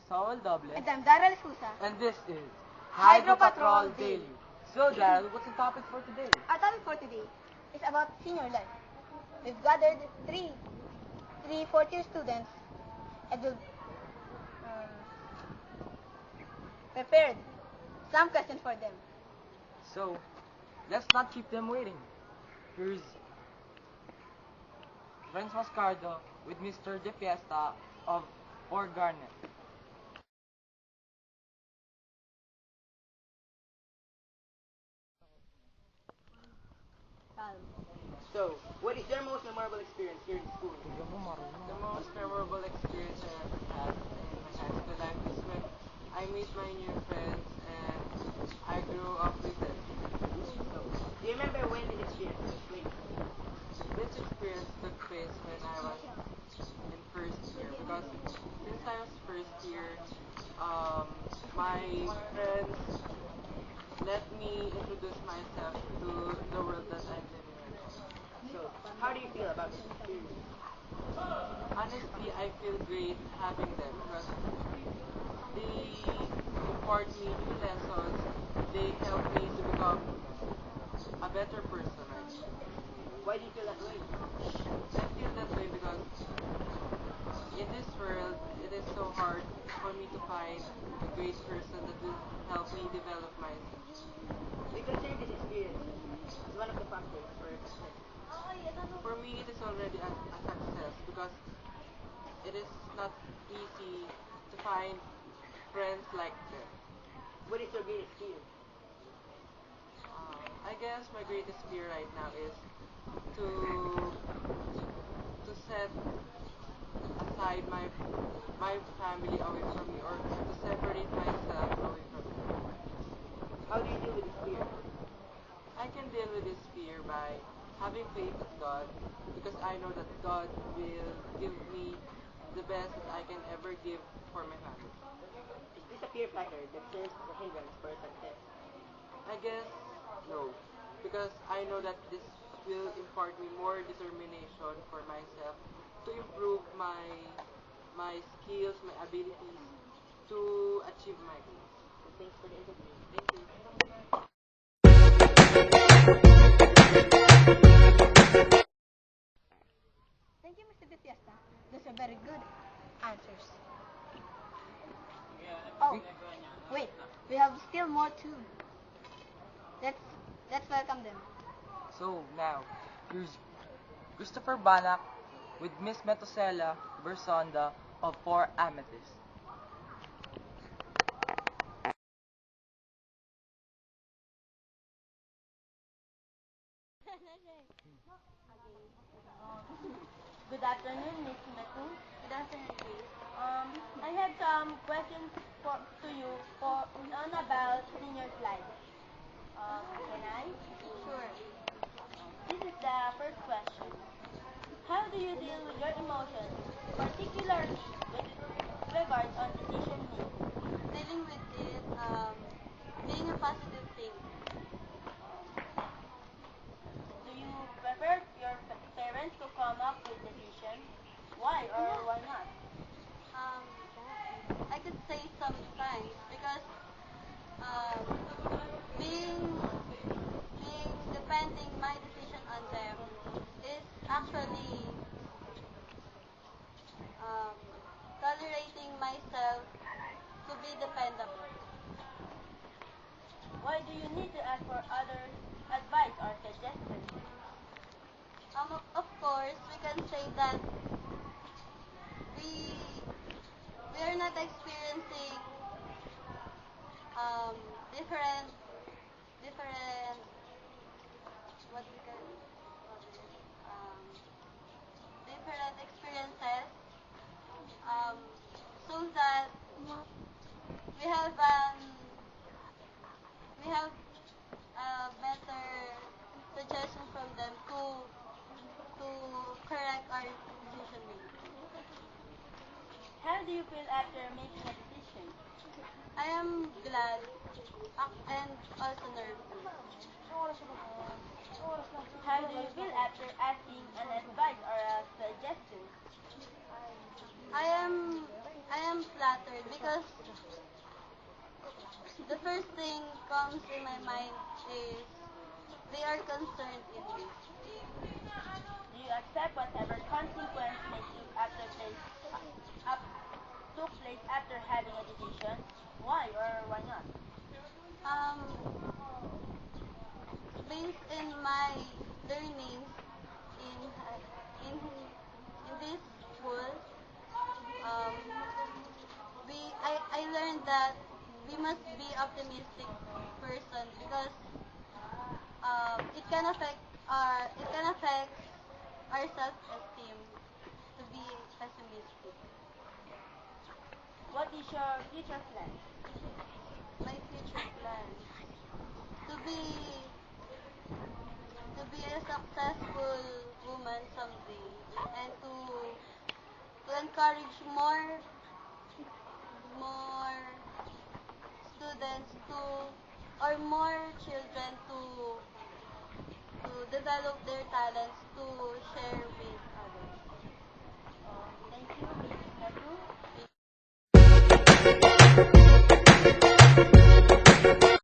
Saul Doble. And I'm Daryl Sousa. And this is Hydro Hydro Patrol Patrol Daily. Daily. So, Daryl, what's the topic for today? Our topic for today is about senior life. We've gathered three fourth-year students and we've prepared some questions for them. So, let's not keep them waiting. Here's Vince Moscardo with Mr. De Fiesta of Port Garnet. So, what is your most memorable experience here in school? The most memorable experience I ever had in my high school life is when I meet my new friends and I grew up with them. So, do you remember when this experience took place? This experience took place when I was in first year because since I was first year, my friends let me introduce myself to the world that I'm living in. So, how do you feel about this experience? Honestly, I feel great having them because they impart me new lessons. They help me to become a better person. Right? Why do you feel that way? I feel that way because in this world, it is so hard for me to find a great person that will help me develop myself. Do you consider this experience as one of the factors for your success? For me, it is already a success because it is not easy to find friends like them. What is your greatest fear? I guess my greatest fear right now is to set aside my family away from me or to separate myself away from them. How do you deal with this fear? I can deal with this fear by having faith in God because I know that God will give me the best that I can ever give for my family. Is this a fear factor that serves as a hindrance for your success? I guess no, because I know that this will impart me more determination for myself to improve my skills, my abilities to achieve my goals. So, thanks for the interview. Thank you. Thank you, Mr. De Fiesta. Those are very good answers. Oh, wait, we have still more too. Let's welcome them. So, now, here's Christopher Banak with Miss Metosela Bersonda of Port Amethyst. Good afternoon, Miss Metu. Good afternoon, Grace. I have some questions to you on about senior's life. Can I? Sure. This is the first question. How do you deal with your emotions, particularly with regards on decision making? Dealing with it, being a positive thing. Do you prefer your parents to come up with decisions? Why or why not? Um, I could say sometimes because um, being depending my decision on them is actually um, tolerating myself to be dependable. Why do you need to ask for others' advice or suggestions? Of course, we can say that we we are not experiencing um, different different what we can what is it? Different experiences um, so that we have we have a better suggestion from them to correct our decision making. How do you feel after making a decision? I am glad and also nervous. How do you feel after asking an advice or a suggestion? I am I am flattered because the first thing comes in my mind is they are concerned in me. Do you accept whatever consequence may take after up, took place after having a decision? Why or why not? Um, Based in my learnings in in this school, um, I learned that we must be optimistic person because it can affect our self-esteem to be pessimistic. What is your future plan? My future plans to be a successful woman someday and to encourage more students to or more children to develop their talents to share with